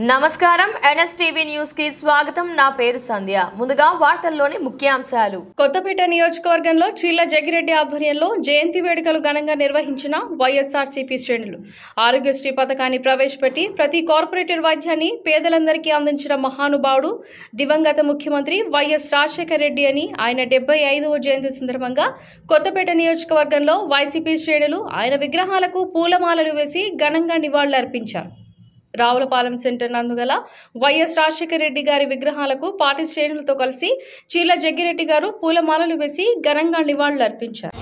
నమస్కారం NSTV news కి స్వాగతం. నా పేరు సంధ్య. ముందుగా వార్తల్లోని ముఖ్యాంశాలు. కొత్తపేట నియోజకవర్గంలో చీల జగిరెడ్డి ఆధ్వర్యంలో జయంతి వేడుకలు ఘనంగా నిర్వహించిన వైఎస్ఆర్సీపీ శ్రేణులు ఆరోగ్యశ్రీ పథకాన్ని ప్రవేశపెట్టి ప్రతి కార్పొరేటర్ వైద్యాన్ని పేదలందరికీ అందించిన మహానుభావుడు దివంగత ముఖ్యమంత్రి వైఎస్ రాజశేఖర రెడ్డి అని ఆయన 75వ జయంతి సందర్భంగా కొత్తపేట నియోజకవర్గంలో వైసీపీ శ్రేణులు ఆయన విగ్రహాలకు పూలమాలలు వేసి ఘనంగా నివాళులర్పించారు. రావులపాలెం సెంటర్ నందుగల వైఎస్ రాజశేఖర రెడ్డి గారి విగ్రహాలకు పార్టీ శ్రేణులతో కలిసి చీల జగ్గిరెడ్డి గారు పూలమాలలు వేసి ఘనంగా నివాళులర్పించారు.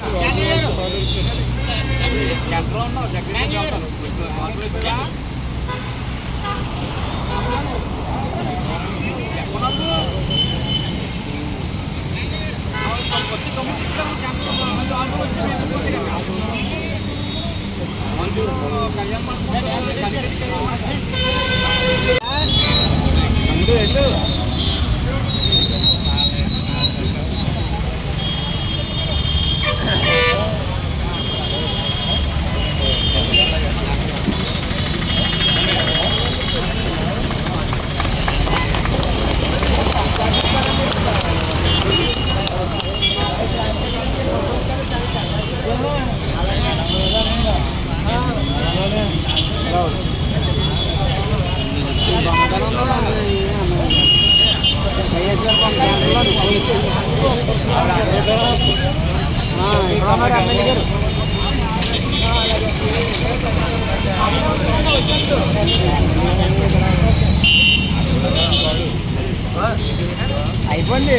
అయిపోయింది.